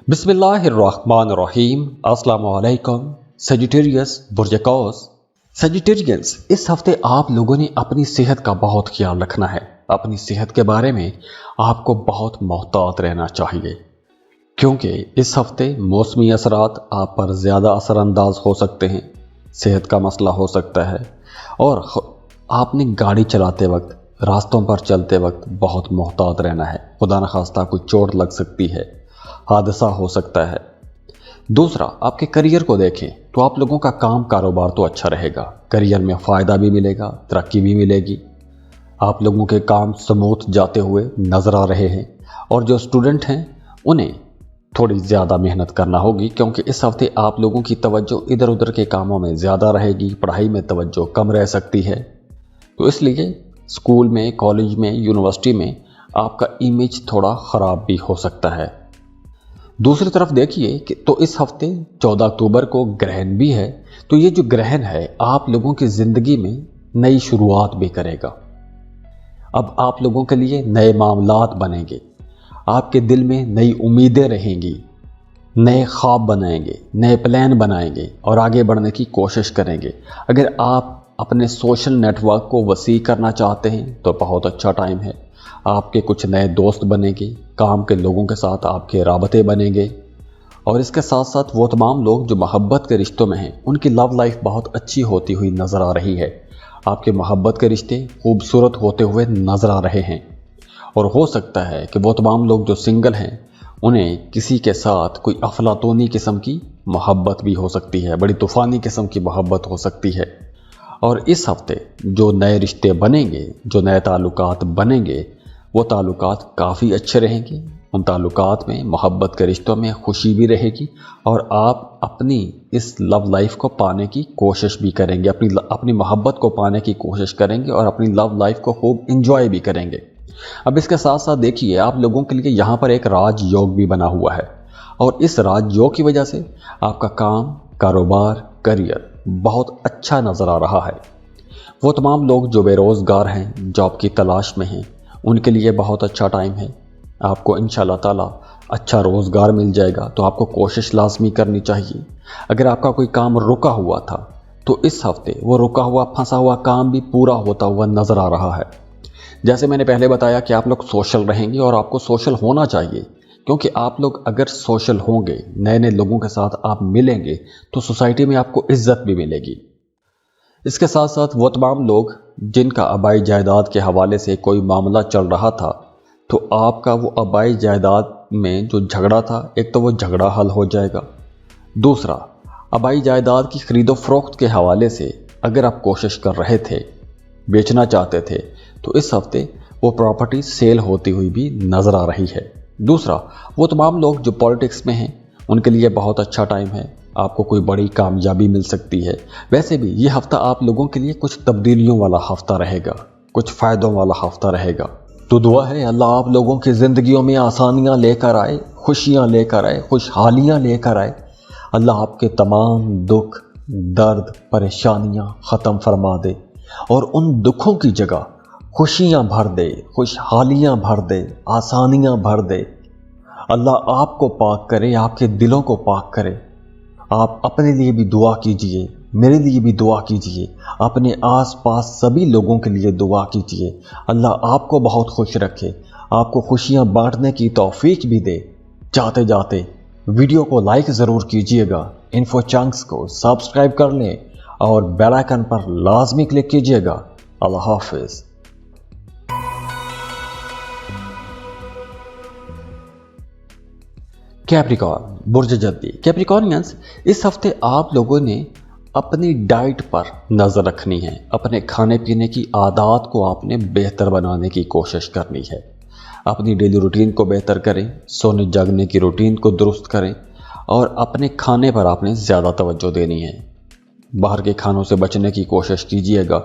बिस्मिल्लाहिर्रहमानिर्रहीम। अस्सलाम वालेकुम। सेजिटेरियस बुर्ज-ए-कौस। सेजिटेरियंस, इस हफ्ते आप लोगों ने अपनी सेहत का बहुत ख्याल रखना है। अपनी सेहत के बारे में आपको बहुत मोहतात रहना चाहिए, क्योंकि इस हफ्ते मौसमी असरात आप पर ज़्यादा असरअंदाज हो सकते हैं। सेहत का मसला हो सकता है और आपने गाड़ी चलाते वक्त, रास्तों पर चलते वक्त बहुत मोहतात रहना है। खुदा न खास्ता कोई चोट लग सकती है, हादसा हो सकता है। दूसरा, आपके करियर को देखें तो आप लोगों का काम कारोबार तो अच्छा रहेगा, करियर में फ़ायदा भी मिलेगा, तरक्की भी मिलेगी। आप लोगों के काम स्मूथ जाते हुए नज़र आ रहे हैं। और जो स्टूडेंट हैं उन्हें थोड़ी ज़्यादा मेहनत करना होगी, क्योंकि इस हफ्ते आप लोगों की तवज्जो इधर उधर के कामों में ज़्यादा रहेगी, पढ़ाई में तवज्जो कम रह सकती है। तो इसलिए स्कूल में, कॉलेज में, यूनिवर्सिटी में आपका इमेज थोड़ा ख़राब भी हो सकता है। दूसरी तरफ देखिए कि तो इस हफ्ते 14 अक्टूबर को ग्रहण भी है। तो ये जो ग्रहण है आप लोगों की ज़िंदगी में नई शुरुआत भी करेगा। अब आप लोगों के लिए नए मामलात बनेंगे, आपके दिल में नई उम्मीदें रहेंगी, नए ख्वाब बनाएंगे, नए प्लान बनाएंगे और आगे बढ़ने की कोशिश करेंगे। अगर आप अपने सोशल नेटवर्क को वसी करना चाहते हैं तो बहुत अच्छा टाइम है। आपके कुछ नए दोस्त बनेंगे, काम के लोगों के साथ आपके राबते बनेंगे। और इसके साथ साथ वो तमाम लोग जो मोहब्बत के रिश्तों में हैं उनकी लव लाइफ बहुत अच्छी होती हुई नज़र आ रही है। आपके मोहब्बत के रिश्ते खूबसूरत होते हुए नज़र आ रहे हैं। और हो सकता है कि वो तमाम लोग जो सिंगल हैं उन्हें किसी के साथ कोई अफलातूनी किस्म की मोहब्बत भी हो सकती है, बड़ी तूफ़ानी किस्म की मोहब्बत हो सकती है। और इस हफ्ते जो नए रिश्ते बनेंगे, जो नए ताल्लुकात बनेंगे, वो ताल्लुकात काफ़ी अच्छे रहेंगे। उन ताल्लुकात में, मोहब्बत के रिश्तों में खुशी भी रहेगी और आप अपनी इस लव लाइफ को पाने की कोशिश भी करेंगे, अपनी मोहब्बत को पाने की कोशिश करेंगे और अपनी लव लाइफ को खूब इंजॉय भी करेंगे। अब इसके साथ साथ देखिए आप लोगों के लिए यहाँ पर एक राजयोग भी बना हुआ है और इस राजयोग की वजह से आपका काम, कारोबार, करियर बहुत अच्छा नज़र आ रहा है। वो तमाम लोग जो बेरोज़गार हैं, जॉब की तलाश में हैं, उनके लिए बहुत अच्छा टाइम है। आपको इंशाअल्लाह ताला अच्छा रोज़गार मिल जाएगा, तो आपको कोशिश लाजमी करनी चाहिए। अगर आपका कोई काम रुका हुआ था तो इस हफ्ते वो रुका हुआ, फंसा हुआ काम भी पूरा होता हुआ नज़र आ रहा है। जैसे मैंने पहले बताया कि आप लोग सोशल रहेंगे और आपको सोशल होना चाहिए, क्योंकि आप लोग अगर सोशल होंगे, नए नए लोगों के साथ आप मिलेंगे तो सोसाइटी में आपको इज्जत भी मिलेगी। इसके साथ साथ वो तमाम लोग जिनका आबाई जायदाद के हवाले से कोई मामला चल रहा था, तो आपका वो आबाई जायदाद में जो झगड़ा था, एक तो वो झगड़ा हल हो जाएगा। दूसरा, आबाई जायदाद की खरीदो फरोख्त के हवाले से अगर आप कोशिश कर रहे थे, बेचना चाहते थे, तो इस हफ्ते वो प्रॉपर्टी सेल होती हुई भी नज़र आ रही है। दूसरा, वो तमाम लोग जो पॉलिटिक्स में हैं उनके लिए बहुत अच्छा टाइम है, आपको कोई बड़ी कामयाबी मिल सकती है। वैसे भी ये हफ्ता आप लोगों के लिए कुछ तब्दीलियों वाला हफ्ता रहेगा, कुछ फ़ायदों वाला हफ्ता रहेगा। तो दुआ है अल्लाह आप लोगों की ज़िंदगियों में आसानियाँ लेकर आए, खुशियाँ लेकर आए, खुशहालियाँ लेकर आए। अल्लाह आपके तमाम दुख, दर्द, परेशानियाँ ख़त्म फरमा दे और उन दुखों की जगह खुशियाँ भर दे, खुशहालियाँ भर दे, आसानियाँ भर दे। अल्लाह आपको पाक करे, आपके दिलों को पाक करे। आप अपने लिए भी दुआ कीजिए, मेरे लिए भी दुआ कीजिए, अपने आस पास सभी लोगों के लिए दुआ कीजिए। अल्लाह आपको बहुत खुश रखे, आपको खुशियाँ बांटने की तौफीक भी दे। जाते जाते वीडियो को लाइक ज़रूर कीजिएगा, इन्फो चंक्स को सब्सक्राइब कर लें और बेल आइकन पर लाजमी क्लिक कीजिएगा। अल्लाह हाफिज़। कैप्रिकॉर्न, बुर्ज जद्दी। कैप्रिकॉर्नियंस, इस हफ्ते आप लोगों ने अपनी डाइट पर नज़र रखनी है। अपने खाने पीने की आदत को आपने बेहतर बनाने की कोशिश करनी है। अपनी डेली रूटीन को बेहतर करें, सोने जागने की रूटीन को दुरुस्त करें और अपने खाने पर आपने ज़्यादा तवज्जो देनी है। बाहर के खानों से बचने की कोशिश कीजिएगा,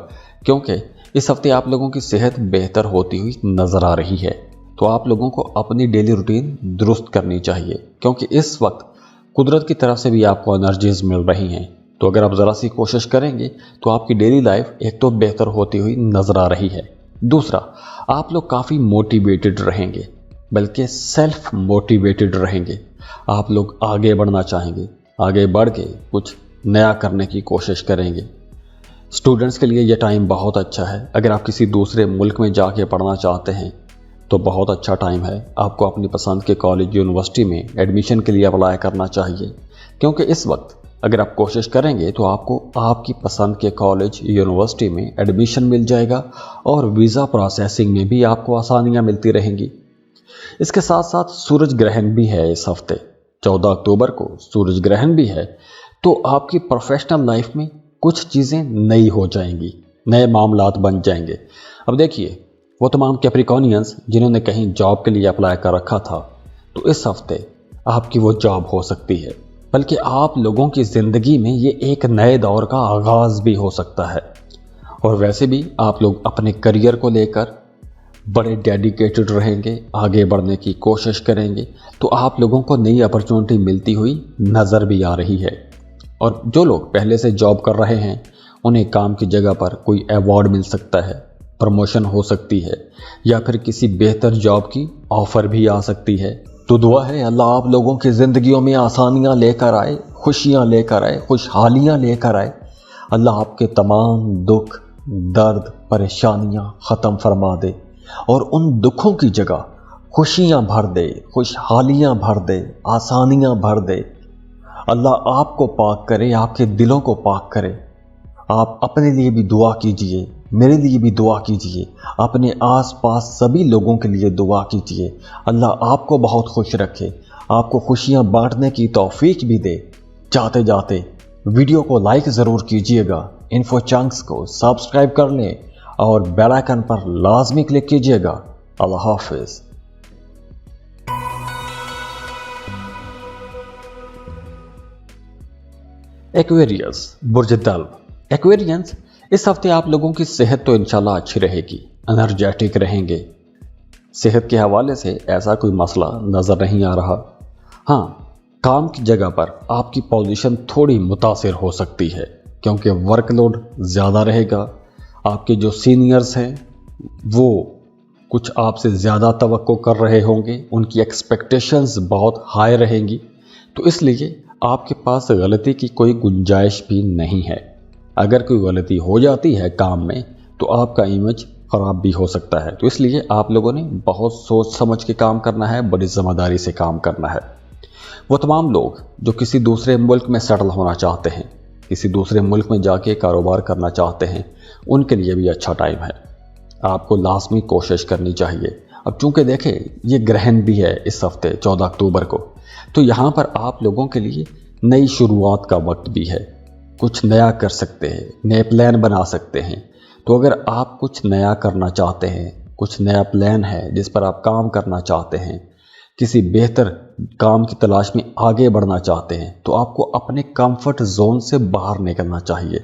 क्योंकि इस हफ्ते आप लोगों की सेहत बेहतर होती हुई नज़र आ रही है। तो आप लोगों को अपनी डेली रूटीन दुरुस्त करनी चाहिए, क्योंकि इस वक्त कुदरत की तरफ से भी आपको एनर्जीज मिल रही हैं। तो अगर आप ज़रा सी कोशिश करेंगे तो आपकी डेली लाइफ एक तो बेहतर होती हुई नज़र आ रही है। दूसरा, आप लोग काफ़ी मोटिवेटेड रहेंगे, बल्कि सेल्फ मोटिवेटेड रहेंगे। आप लोग आगे बढ़ना चाहेंगे, आगे बढ़ के कुछ नया करने की कोशिश करेंगे। स्टूडेंट्स के लिए ये टाइम बहुत अच्छा है। अगर आप किसी दूसरे मुल्क में जाके पढ़ना चाहते हैं तो बहुत अच्छा टाइम है। आपको अपनी पसंद के कॉलेज यूनिवर्सिटी में एडमिशन के लिए अप्लाई करना चाहिए, क्योंकि इस वक्त अगर आप कोशिश करेंगे तो आपको आपकी पसंद के कॉलेज यूनिवर्सिटी में एडमिशन मिल जाएगा और वीज़ा प्रोसेसिंग में भी आपको आसानियां मिलती रहेंगी। इसके साथ साथ सूरज ग्रहण भी है इस हफ्ते, 14 अक्टूबर को सूरज ग्रहण भी है। तो आपकी प्रोफेशनल लाइफ में कुछ चीज़ें नई हो जाएंगी, नए मामलात बन जाएंगे। अब देखिए, वो तमाम कैप्रिकॉनियंस जिन्होंने कहीं जॉब के लिए अप्लाई कर रखा था, तो इस हफ्ते आपकी वो जॉब हो सकती है, बल्कि आप लोगों की ज़िंदगी में ये एक नए दौर का आगाज़ भी हो सकता है। और वैसे भी आप लोग अपने करियर को लेकर बड़े डेडिकेटेड रहेंगे, आगे बढ़ने की कोशिश करेंगे, तो आप लोगों को नई अपॉर्चुनिटी मिलती हुई नज़र भी आ रही है। और जो लोग पहले से जॉब कर रहे हैं उन्हें काम की जगह पर कोई अवार्ड मिल सकता है, प्रमोशन हो सकती है, या फिर किसी बेहतर जॉब की ऑफ़र भी आ सकती है। तो दुआ है अल्लाह आप लोगों की ज़िंदगियों में आसानियाँ लेकर आए, खुशियाँ लेकर आए, खुशहालियाँ लेकर आए। अल्लाह आपके तमाम दुख, दर्द, परेशानियाँ ख़त्म फरमा दे और उन दुखों की जगह खुशियाँ भर दे, खुशहालियाँ भर दे, आसानियाँ भर दे। अल्लाह आपको पाक करे, आपके दिलों को पाक करे। आप अपने लिए भी दुआ कीजिए, मेरे लिए भी दुआ कीजिए, अपने आसपास सभी लोगों के लिए दुआ कीजिए। अल्लाह आपको बहुत खुश रखे, आपको खुशियां बांटने की तौफीक भी दे। जाते जाते वीडियो को लाइक ज़रूर कीजिएगा, इन्फो चंक्स को सब्सक्राइब कर लें और बेल आइकन पर लाजमी क्लिक कीजिएगा। अल्लाह हाफिज़। एक्वेरियस बुर्ज दल्व। एक्वेरियंस, इस हफ्ते आप लोगों की सेहत तो इंशाल्लाह अच्छी रहेगी, एनर्जेटिक रहेंगे। सेहत के हवाले से ऐसा कोई मसला नज़र नहीं आ रहा। हाँ, काम की जगह पर आपकी पोजीशन थोड़ी मुतासिर हो सकती है, क्योंकि वर्कलोड ज़्यादा रहेगा। आपके जो सीनियर्स हैं वो कुछ आपसे ज़्यादा तवक्को कर रहे होंगे, उनकी एक्सपेक्टेशंस बहुत हाई रहेंगी। तो इसलिए आपके पास गलती की कोई गुंजाइश भी नहीं है। अगर कोई गलती हो जाती है काम में तो आपका इमेज ख़राब भी हो सकता है। तो इसलिए आप लोगों ने बहुत सोच समझ के काम करना है, बड़ी ज़िम्मेदारी से काम करना है। वो तमाम लोग जो किसी दूसरे मुल्क में सेटल होना चाहते हैं, किसी दूसरे मुल्क में जाके कारोबार करना चाहते हैं, उनके लिए भी अच्छा टाइम है। आपको लाजमी कोशिश करनी चाहिए। अब चूँकि देखें ये ग्रहण भी है इस हफ्ते 14 अक्टूबर को, तो यहाँ पर आप लोगों के लिए नई शुरुआत का वक्त भी है। कुछ नया कर सकते हैं, नए प्लान बना सकते हैं। तो अगर आप कुछ नया करना चाहते हैं, कुछ नया प्लान है जिस पर आप काम करना चाहते हैं, किसी बेहतर काम की तलाश में आगे बढ़ना चाहते हैं, तो आपको अपने कंफर्ट जोन से बाहर निकलना चाहिए।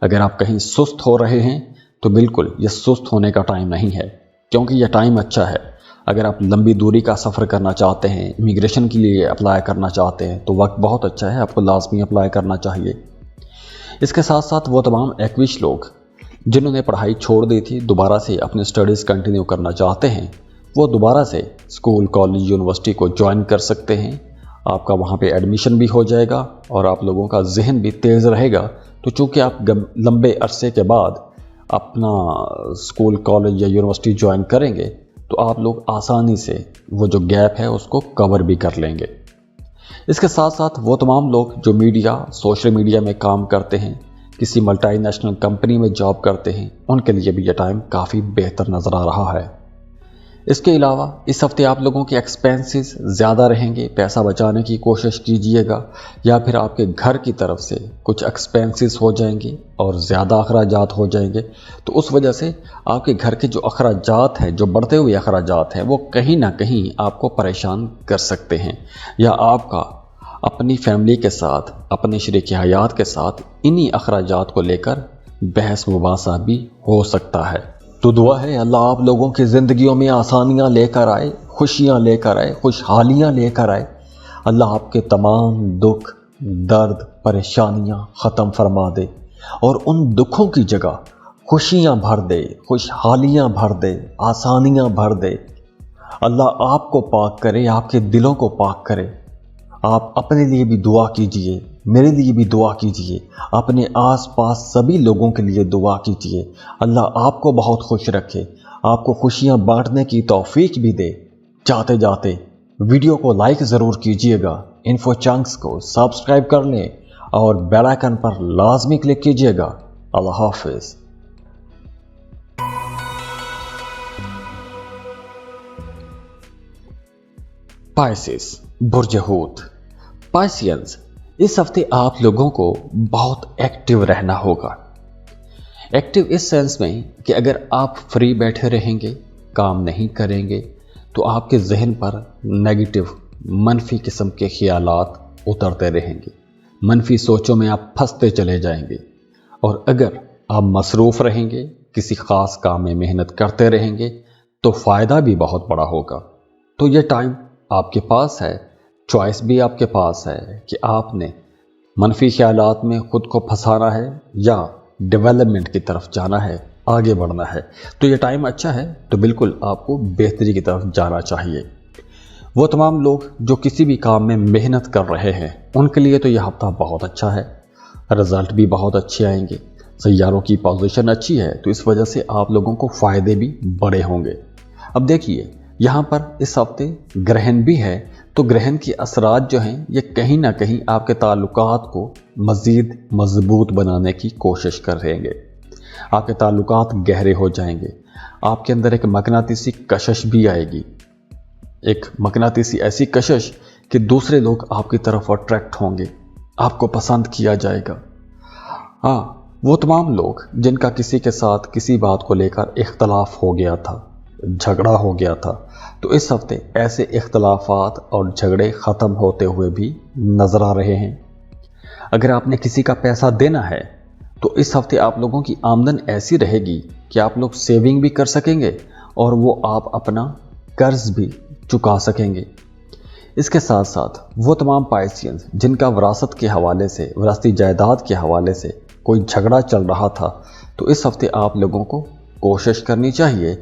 अगर आप कहीं सुस्त हो रहे हैं तो बिल्कुल ये सुस्त होने का टाइम नहीं है, क्योंकि यह टाइम अच्छा है। अगर आप लंबी दूरी का सफ़र करना चाहते हैं, इमिग्रेशन के लिए अप्लाई करना चाहते हैं, तो वक्त बहुत अच्छा है, आपको लाजमी अप्लाई करना चाहिए। इसके साथ साथ वो तमाम एक्विश लोग जिन्होंने पढ़ाई छोड़ दी थी, दोबारा से अपने स्टडीज़ कंटिन्यू करना चाहते हैं, वो दोबारा से स्कूल, कॉलेज, यूनिवर्सिटी को ज्वाइन कर सकते हैं। आपका वहाँ पे एडमिशन भी हो जाएगा और आप लोगों का जहन भी तेज़ रहेगा। तो चूँकि आप लंबे अरसे के बाद अपना स्कूल, कॉलेज या यूनिवर्सिटी ज्वाइन करेंगे, तो आप लोग आसानी से वो जो गैप है उसको कवर भी कर लेंगे। इसके साथ साथ वो तमाम लोग जो मीडिया, सोशल मीडिया में काम करते हैं, किसी मल्टीनेशनल कंपनी में जॉब करते हैं, उनके लिए भी यह टाइम काफ़ी बेहतर नज़र आ रहा है। इसके अलावा इस हफ्ते आप लोगों के एक्सपेंसेस ज़्यादा रहेंगे, पैसा बचाने की कोशिश कीजिएगा, या फिर आपके घर की तरफ से कुछ एक्सपेंसेस हो जाएंगे और ज़्यादा अखराजात हो जाएंगे। तो उस वजह से आपके घर के जो अखराजात हैं, जो बढ़ते हुए अखराजात हैं, वो कहीं ना कहीं आपको परेशान कर सकते हैं, या आपका अपनी फैमिली के साथ, अपने शरीक हयात के साथ इन्हीं अखराजात को लेकर बहस मुबासा भी हो सकता है। तो दुआ है अल्लाह आप लोगों की ज़िंदगियों में आसानियाँ लेकर आए, खुशियाँ लेकर आए, खुशहालियाँ लेकर आए। अल्लाह आपके तमाम दुख, दर्द, परेशानियाँ ख़त्म फरमा दे और उन दुखों की जगह खुशियाँ भर दे, खुशहालियाँ भर दे, आसानियाँ भर दे। अल्लाह आपको पाक करे, आपके दिलों को पाक करे। आप अपने लिए भी दुआ कीजिए, मेरे लिए भी दुआ कीजिए, अपने आसपास सभी लोगों के लिए दुआ कीजिए। अल्लाह आपको बहुत खुश रखे, आपको खुशियां बांटने की तौफीक भी दे। जाते जाते वीडियो को लाइक ज़रूर कीजिएगा, इन्फो चंक्स को सब्सक्राइब कर लें और बेल आइकन पर लाजमी क्लिक कीजिएगा। अल्लाह हाफिज़। पाइसेस, बुर्ज हूत। पाइसियंस, इस हफ्ते आप लोगों को बहुत एक्टिव रहना होगा। एक्टिव इस सेंस में कि अगर आप फ्री बैठे रहेंगे, काम नहीं करेंगे, तो आपके जहन पर नेगेटिव मनफी किस्म के ख्यालात उतरते रहेंगे, मनफी सोचों में आप फंसते चले जाएंगे। और अगर आप मसरूफ़ रहेंगे, किसी ख़ास काम में मेहनत करते रहेंगे, तो फ़ायदा भी बहुत बड़ा होगा। तो ये टाइम आपके पास है, चॉइस भी आपके पास है कि आपने मनफी ख्यालात में ख़ुद को फंसाना है या डेवलपमेंट की तरफ जाना है, आगे बढ़ना है। तो ये टाइम अच्छा है, तो बिल्कुल आपको बेहतरी की तरफ जाना चाहिए। वो तमाम लोग जो किसी भी काम में मेहनत कर रहे हैं, उनके लिए तो यह हफ्ता बहुत अच्छा है, रिज़ल्ट भी बहुत अच्छे आएंगे। सैयारों की पोजीशन अच्छी है, तो इस वजह से आप लोगों को फ़ायदे भी बड़े होंगे। अब देखिए, यहाँ पर इस हफ्ते ग्रहण भी है, तो ग्रहण के असरात जो हैं ये कहीं ना कहीं आपके ताल्लुकात को मज़ीद मजबूत बनाने की कोशिश कर रहेंगे। आपके ताल्लुकात गहरे हो जाएंगे, आपके अंदर एक मकनातीसी कशिश भी आएगी, एक मकनातीसी ऐसी कशिश कि दूसरे लोग आपकी तरफ अट्रैक्ट होंगे, आपको पसंद किया जाएगा। हाँ, वो तमाम लोग जिनका किसी के साथ किसी बात को लेकर इख्तलाफ हो गया था, झगड़ा हो गया था, तो इस हफ्ते ऐसे इख्तलाफात और झगड़े ख़त्म होते हुए भी नज़र आ रहे हैं। अगर आपने किसी का पैसा देना है, तो इस हफ्ते आप लोगों की आमदन ऐसी रहेगी कि आप लोग सेविंग भी कर सकेंगे और वो आप अपना कर्ज भी चुका सकेंगे। इसके साथ साथ वो तमाम पाइसियंस जिनका विरासत के हवाले से, विरासती जायदाद के हवाले से कोई झगड़ा चल रहा था, तो इस हफ्ते आप लोगों को कोशिश करनी चाहिए,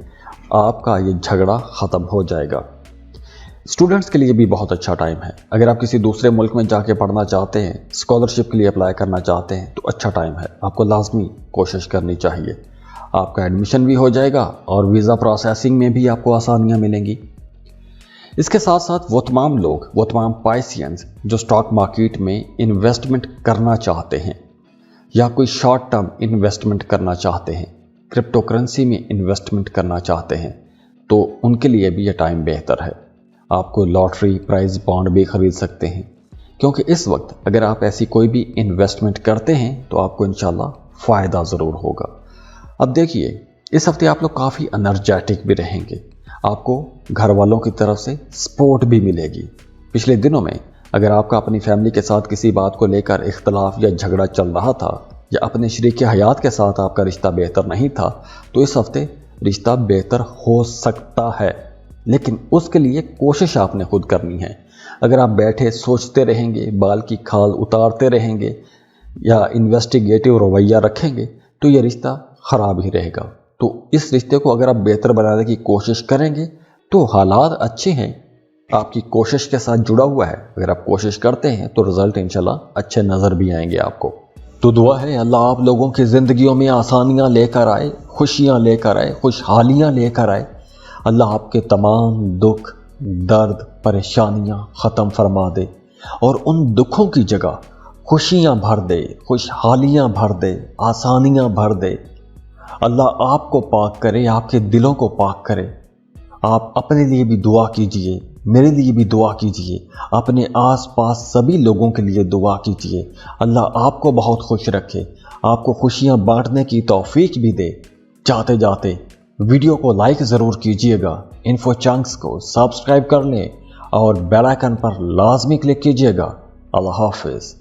आपका ये झगड़ा ख़त्म हो जाएगा। स्टूडेंट्स के लिए भी बहुत अच्छा टाइम है। अगर आप किसी दूसरे मुल्क में जाके पढ़ना चाहते हैं, स्कॉलरशिप के लिए अप्लाई करना चाहते हैं, तो अच्छा टाइम है, आपको लाजमी कोशिश करनी चाहिए। आपका एडमिशन भी हो जाएगा और वीज़ा प्रोसेसिंग में भी आपको आसानियाँ मिलेंगी। इसके साथ साथ वो तमाम लोग, वो तमाम पाइसियंस जो स्टॉक मार्केट में इन्वेस्टमेंट करना चाहते हैं या कोई शॉर्ट टर्म इन्वेस्टमेंट करना चाहते हैं, क्रिप्टो करेंसी में इन्वेस्टमेंट करना चाहते हैं, तो उनके लिए भी यह टाइम बेहतर है। आपको लॉटरी प्राइज बॉन्ड भी खरीद सकते हैं, क्योंकि इस वक्त अगर आप ऐसी कोई भी इन्वेस्टमेंट करते हैं तो आपको इंशाल्लाह फ़ायदा ज़रूर होगा। अब देखिए, इस हफ्ते आप लोग काफ़ी एनर्जेटिक भी रहेंगे, आपको घर वालों की तरफ से सपोर्ट भी मिलेगी। पिछले दिनों में अगर आपका अपनी फैमिली के साथ किसी बात को लेकर इख्तलाफ या झगड़ा चल रहा था, या अपने शरीक हयात के साथ आपका रिश्ता बेहतर नहीं था, तो इस हफ्ते रिश्ता बेहतर हो सकता है, लेकिन उसके लिए कोशिश आपने खुद करनी है। अगर आप बैठे सोचते रहेंगे, बाल की खाल उतारते रहेंगे या इन्वेस्टिगेटिव रवैया रखेंगे, तो ये रिश्ता ख़राब ही रहेगा। तो इस रिश्ते को अगर आप बेहतर बनाने की कोशिश करेंगे, तो हालात अच्छे हैं, आपकी कोशिश के साथ जुड़ा हुआ है। अगर आप कोशिश करते हैं तो रिज़ल्ट इंशाल्लाह अच्छे नज़र भी आएंगे आपको। तो दुआ है अल्लाह आप लोगों की ज़िंदगियों में आसानियाँ लेकर आए, खुशियाँ लेकर आए, खुशहालियाँ लेकर आए। अल्लाह आपके तमाम दुख, दर्द, परेशानियाँ ख़त्म फरमा दे और उन दुखों की जगह खुशियाँ भर दे, खुशहालियाँ भर दे, आसानियाँ भर दे। अल्लाह आपको पाक करे, आपके दिलों को पाक करे। आप अपने लिए भी दुआ कीजिए, मेरे लिए भी दुआ कीजिए, अपने आसपास सभी लोगों के लिए दुआ कीजिए। अल्लाह आपको बहुत खुश रखे, आपको खुशियाँ बांटने की तौफीक भी दे। जाते जाते वीडियो को लाइक ज़रूर कीजिएगा, इन्फो चंक्स को सब्सक्राइब कर लें और बेल आइकन पर लाजमी क्लिक कीजिएगा। अल्लाह हाफिज़।